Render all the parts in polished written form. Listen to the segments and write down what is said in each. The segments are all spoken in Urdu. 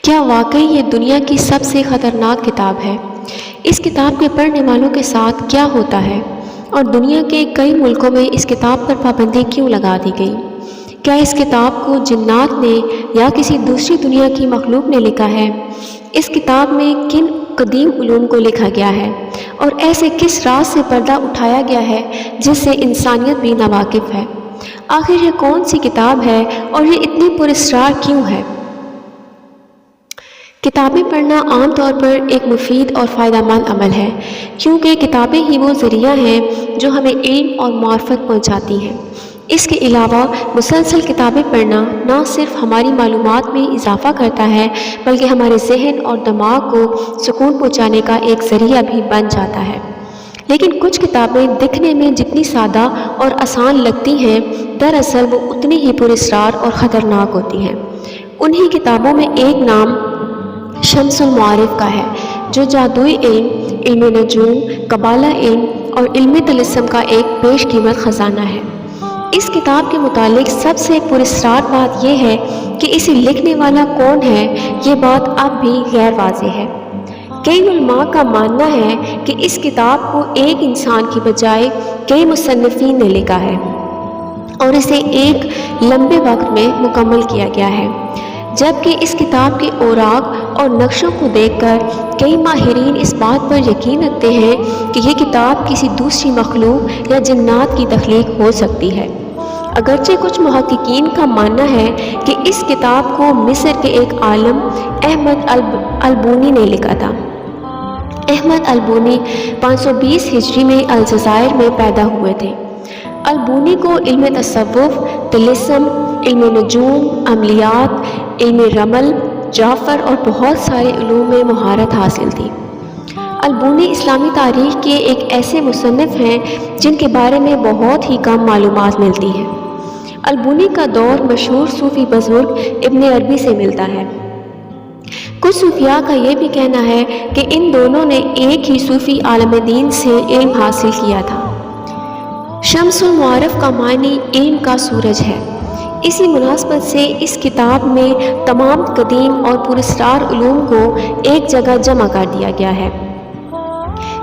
کیا واقعی یہ دنیا کی سب سے خطرناک کتاب ہے؟ اس کتاب کے پڑھنے والوں کے ساتھ کیا ہوتا ہے؟ اور دنیا کے کئی ملکوں میں اس کتاب پر پابندی کیوں لگا دی گئی؟ کیا اس کتاب کو جنات نے یا کسی دوسری دنیا کی مخلوق نے لکھا ہے؟ اس کتاب میں کن قدیم علوم کو لکھا گیا ہے اور ایسے کس راز سے پردہ اٹھایا گیا ہے جس سے انسانیت بھی ناواقف ہے؟ آخر یہ کون سی کتاب ہے اور یہ اتنی پراسرار کیوں ہے؟ کتابیں پڑھنا عام طور پر ایک مفید اور فائدہ مند عمل ہے، کیونکہ کتابیں ہی وہ ذریعہ ہیں جو ہمیں علم اور معرفت پہنچاتی ہیں۔ اس کے علاوہ مسلسل کتابیں پڑھنا نہ صرف ہماری معلومات میں اضافہ کرتا ہے بلکہ ہمارے ذہن اور دماغ کو سکون پہنچانے کا ایک ذریعہ بھی بن جاتا ہے۔ لیکن کچھ کتابیں دکھنے میں جتنی سادہ اور آسان لگتی ہیں، دراصل وہ اتنی ہی پراسرار اور خطرناک ہوتی ہیں۔ انہی کتابوں میں ایک نام شمس المعارف کا ہے، جو جادوئی علم، علم نجوم، قبالہ علم اور علم طلسم کا ایک بیش قیمت خزانہ ہے۔ اس کتاب کے متعلق سب سے پراسرار بات یہ ہے کہ اسے لکھنے والا کون ہے، یہ بات اب بھی غیر واضح ہے۔ کئی علماء کا ماننا ہے کہ اس کتاب کو ایک انسان کی بجائے کئی مصنفین نے لکھا ہے اور اسے ایک لمبے وقت میں مکمل کیا گیا ہے، جبکہ اس کتاب کے اوراق اور نقشوں کو دیکھ کر کئی ماہرین اس بات پر یقین رکھتے ہیں کہ یہ کتاب کسی دوسری مخلوق یا جنات کی تخلیق ہو سکتی ہے۔ اگرچہ کچھ محققین کا ماننا ہے کہ اس کتاب کو مصر کے ایک عالم احمد البونی نے لکھا تھا۔ احمد البونی 520 ہجری میں الجزائر میں پیدا ہوئے تھے۔ البونی کو علم تصوف، طلسم، علم نجوم، عملیات، علم رمل، جعفر اور بہت سارے علوم میں مہارت حاصل تھی۔ البونی اسلامی تاریخ کے ایک ایسے مصنف ہیں جن کے بارے میں بہت ہی کم معلومات ملتی ہیں۔ البونی کا دور مشہور صوفی بزرگ ابن عربی سے ملتا ہے۔ کچھ صوفیاء کا یہ بھی کہنا ہے کہ ان دونوں نے ایک ہی صوفی عالم دین سے علم حاصل کیا تھا۔ شمس المعارف کا معنی علم کا سورج ہے۔ اسی مناسبت سے اس کتاب میں تمام قدیم اور پراسرار علوم کو ایک جگہ جمع کر دیا گیا ہے۔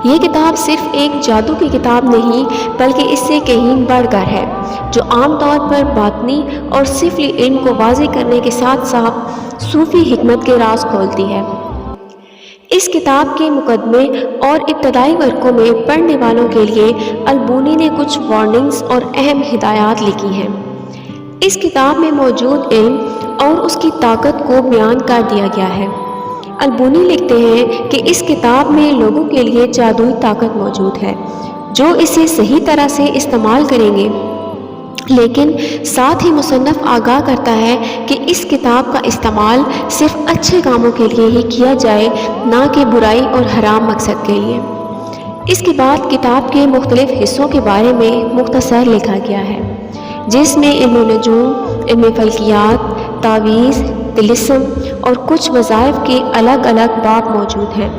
یہ کتاب صرف ایک جادو کی کتاب نہیں بلکہ اس سے کہیں بڑھ کر ہے، جو عام طور پر باطنی اور سفلی علم کو واضح کرنے کے ساتھ ساتھ صوفی حکمت کے راز کھولتی ہے۔ اس کتاب کے مقدمے اور ابتدائی ورقوں میں پڑھنے والوں کے لیے البونی نے کچھ وارننگز اور اہم ہدایات لکھی ہیں۔ اس کتاب میں موجود علم اور اس کی طاقت کو بیان کر دیا گیا ہے۔ البونی لکھتے ہیں کہ اس کتاب میں لوگوں کے لیے جادوئی طاقت موجود ہے جو اسے صحیح طرح سے استعمال کریں گے، لیکن ساتھ ہی مصنف آگاہ کرتا ہے کہ اس کتاب کا استعمال صرف اچھے کاموں کے لیے ہی کیا جائے، نہ کہ برائی اور حرام مقصد کے لیے۔ اس کے بعد کتاب کے مختلف حصوں کے بارے میں مختصر لکھا گیا ہے، جس میں علم نجوم، علم فلکیات، تعویذ، طلسم اور کچھ وظائف کے الگ الگ باب موجود ہیں۔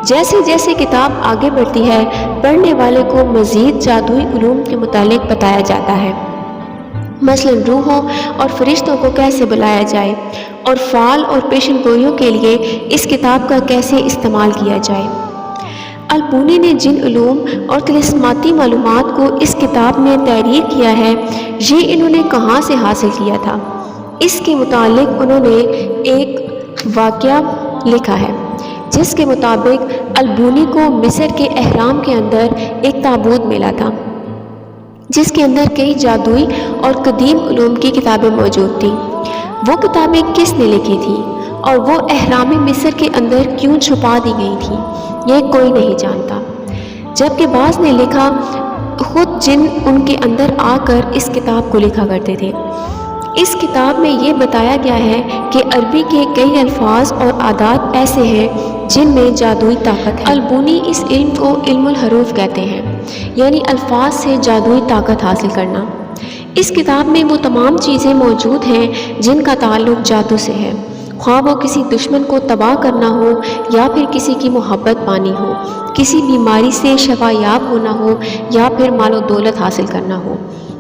جیسے جیسے کتاب آگے بڑھتی ہے، پڑھنے والے کو مزید جادوئی علوم کے متعلق بتایا جاتا ہے، مثلا روحوں اور فرشتوں کو کیسے بلایا جائے اور فعال اور پیشن گوئیوں کے لیے اس کتاب کا کیسے استعمال کیا جائے۔ البونی نے جن علوم اور طلسماتی معلومات کو اس کتاب میں تحریر کیا ہے، یہ انہوں نے کہاں سے حاصل کیا تھا؟ اس کے متعلق انہوں نے ایک واقعہ لکھا ہے، جس کے مطابق البونی کو مصر کے اہرام کے اندر ایک تابوت ملا تھا، جس کے اندر کئی جادوئی اور قدیم علوم کی کتابیں موجود تھیں۔ وہ کتابیں کس نے لکھی تھیں اور وہ اہرام مصر کے اندر کیوں چھپا دی گئی تھیں، یہ کوئی نہیں جانتا، جبکہ بعض نے لکھا خود جن ان کے اندر آ کر اس کتاب کو لکھا کرتے تھے۔ اس کتاب میں یہ بتایا گیا ہے کہ عربی کے کئی الفاظ اور عادات ایسے ہیں جن میں جادوئی طاقت ہے۔ البونی اس علم کو علم الحروف کہتے ہیں، یعنی الفاظ سے جادوئی طاقت حاصل کرنا۔ اس کتاب میں وہ تمام چیزیں موجود ہیں جن کا تعلق جادو سے ہے، خواہ وہ کسی دشمن کو تباہ کرنا ہو یا پھر کسی کی محبت پانی ہو، کسی بیماری سے شفا یاب ہونا ہو یا پھر مال و دولت حاصل کرنا ہو۔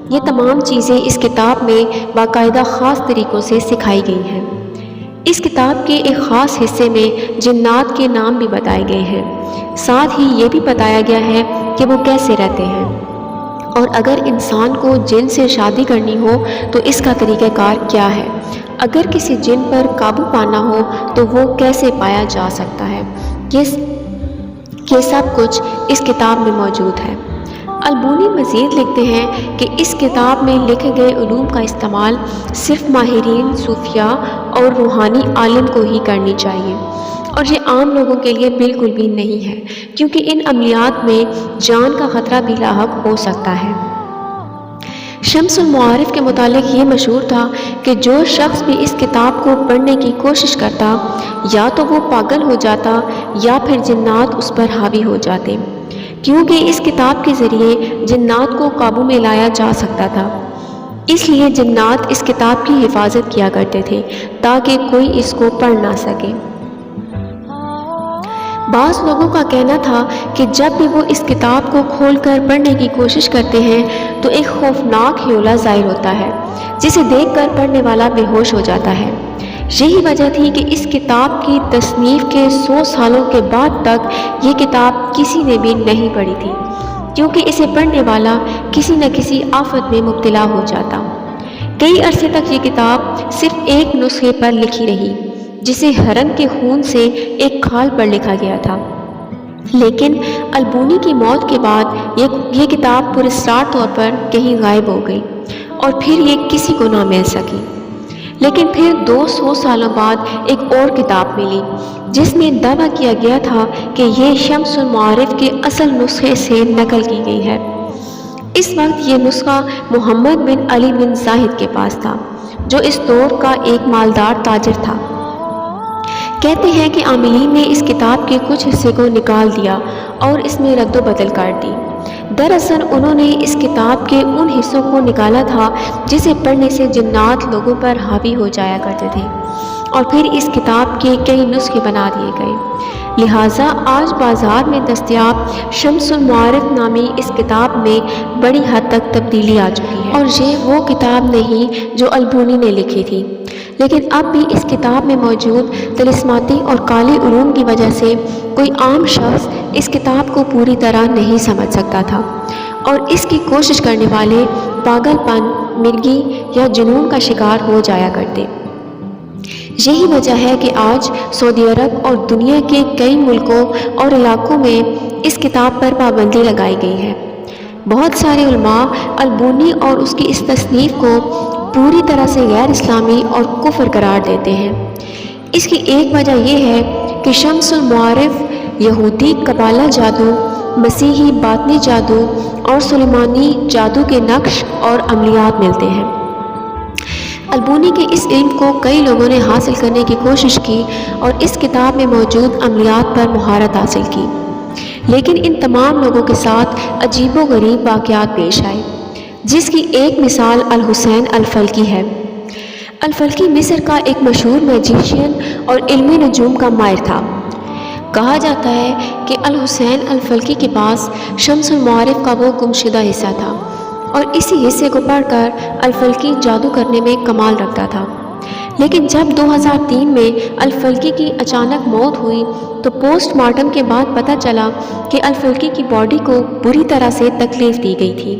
یہ تمام چیزیں اس کتاب میں باقاعدہ خاص طریقوں سے سکھائی گئی ہیں۔ اس کتاب کے ایک خاص حصے میں جنات کے نام بھی بتائے گئے ہیں، ساتھ ہی یہ بھی بتایا گیا ہے کہ وہ کیسے رہتے ہیں، اور اگر انسان کو جن سے شادی کرنی ہو تو اس کا طریقہ کار کیا ہے، اگر کسی جن پر قابو پانا ہو تو وہ کیسے پایا جا سکتا ہے، یہ سب کچھ اس کتاب میں موجود ہے۔ البونی مزید لکھتے ہیں کہ اس کتاب میں لکھے گئے علوم کا استعمال صرف ماہرین، صوفیاء اور روحانی عالم کو ہی کرنی چاہیے، اور یہ عام لوگوں کے لیے بالکل بھی نہیں ہے، کیونکہ ان عملیات میں جان کا خطرہ بھی لاحق ہو سکتا ہے۔ شمس المعارف کے متعلق یہ مشہور تھا کہ جو شخص بھی اس کتاب کو پڑھنے کی کوشش کرتا یا تو وہ پاگل ہو جاتا یا پھر جنات اس پر حاوی ہو جاتے، کیونکہ اس کتاب کے ذریعے جنات کو قابو میں لایا جا سکتا تھا۔ اس لیے جنات اس کتاب کی حفاظت کیا کرتے تھے تاکہ کوئی اس کو پڑھ نہ سکے۔ بعض لوگوں کا کہنا تھا کہ جب بھی وہ اس کتاب کو کھول کر پڑھنے کی کوشش کرتے ہیں تو ایک خوفناک ہیولہ ظاہر ہوتا ہے جسے دیکھ کر پڑھنے والا بے ہوش ہو جاتا ہے۔ یہی وجہ تھی کہ اس کتاب کی تصنیف کے 100 سالوں کے بعد تک یہ کتاب کسی نے بھی نہیں پڑھی تھی، کیونکہ اسے پڑھنے والا کسی نہ کسی آفت میں مبتلا ہو جاتا۔ کئی عرصے تک یہ کتاب صرف ایک نسخے پر لکھی رہی، جسے ہرن کے خون سے ایک کھال پر لکھا گیا تھا، لیکن البونی کی موت کے بعد یہ کتاب پراسرار طور پر کہیں غائب ہو گئی اور پھر یہ کسی کو نہ مل سکی۔ لیکن پھر 200 سالوں بعد ایک اور کتاب ملی جس میں دعویٰ کیا گیا تھا کہ یہ شمس المعارف کے اصل نسخے سے نقل کی گئی ہے۔ اس وقت یہ نسخہ محمد بن علی بن زاہد کے پاس تھا، جو اس دور کا ایک مالدار تاجر تھا۔ کہتے ہیں کہ عاملین نے اس کتاب کے کچھ حصے کو نکال دیا اور اس میں رد و بدل کر دی۔ دراصل انہوں نے اس کتاب کے ان حصوں کو نکالا تھا جسے پڑھنے سے جنات لوگوں پر حاوی ہو جایا کرتے تھے، اور پھر اس کتاب کے کئی نسخے بنا دیے گئے۔ لہٰذا آج بازار میں دستیاب شمس المعارف نامی اس کتاب میں بڑی حد تک تبدیلی آ چکی ہے، اور یہ وہ کتاب نہیں جو البونی نے لکھی تھی، لیکن اب بھی اس کتاب میں موجود طلسماتی اور کالے علوم کی وجہ سے کوئی عام شخص اس کتاب کو پوری طرح نہیں سمجھ سکتا تھا، اور اس کی کوشش کرنے والے پاگل پن، مرگی یا جنون کا شکار ہو جایا کرتے۔ یہی وجہ ہے کہ آج سعودی عرب اور دنیا کے کئی ملکوں اور علاقوں میں اس کتاب پر پابندی لگائی گئی ہے۔ بہت سارے علماء البونی اور اس کی اس تصنیف کو پوری طرح سے غیر اسلامی اور کفر قرار دیتے ہیں۔ اس کی ایک وجہ یہ ہے کہ شمس المعارف یہودی قبالہ جادو، مسیحی باطنی جادو اور سلیمانی جادو کے نقش اور عملیات ملتے ہیں۔ البونی کے اس علم کو کئی لوگوں نے حاصل کرنے کی کوشش کی اور اس کتاب میں موجود عملیات پر مہارت حاصل کی، لیکن ان تمام لوگوں کے ساتھ عجیب و غریب واقعات پیش آئے، جس کی ایک مثال الحسین الفلکی ہے۔ الفلکی مصر کا ایک مشہور میجیشین اور علم نجوم کا ماہر تھا۔ کہا جاتا ہے کہ الحسین الفلکی کے پاس شمس المعارف کا وہ گمشدہ حصہ تھا، اور اسی حصے کو پڑھ کر الفلکی جادو کرنے میں کمال رکھتا تھا۔ لیکن جب 2003 میں الفلکی کی اچانک موت ہوئی تو پوسٹ مارٹم کے بعد پتہ چلا کہ الفلکی کی باڈی کو بری طرح سے تکلیف دی گئی تھی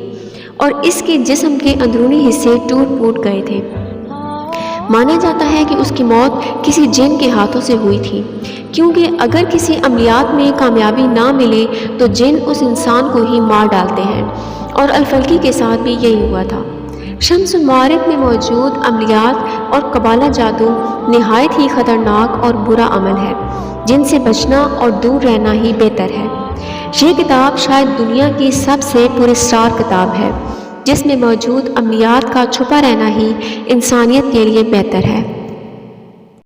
اور اس کے جسم کے اندرونی حصے ٹوٹ پھوٹ گئے تھے۔ مانا جاتا ہے کہ اس کی موت کسی جن کے ہاتھوں سے ہوئی تھی، کیونکہ اگر کسی عملیات میں کامیابی نہ ملے تو جن اس انسان کو ہی مار ڈالتے ہیں، اور الفلکی کے ساتھ بھی یہی ہوا تھا۔ شمس المعارف میں موجود عملیات اور قبالہ جادو نہایت ہی خطرناک اور برا عمل ہے، جن سے بچنا اور دور رہنا ہی بہتر ہے۔ یہ کتاب شاید دنیا کی سب سے پراسرار کتاب ہے، جس میں موجود عملیات کا چھپا رہنا ہی انسانیت کے لیے بہتر ہے۔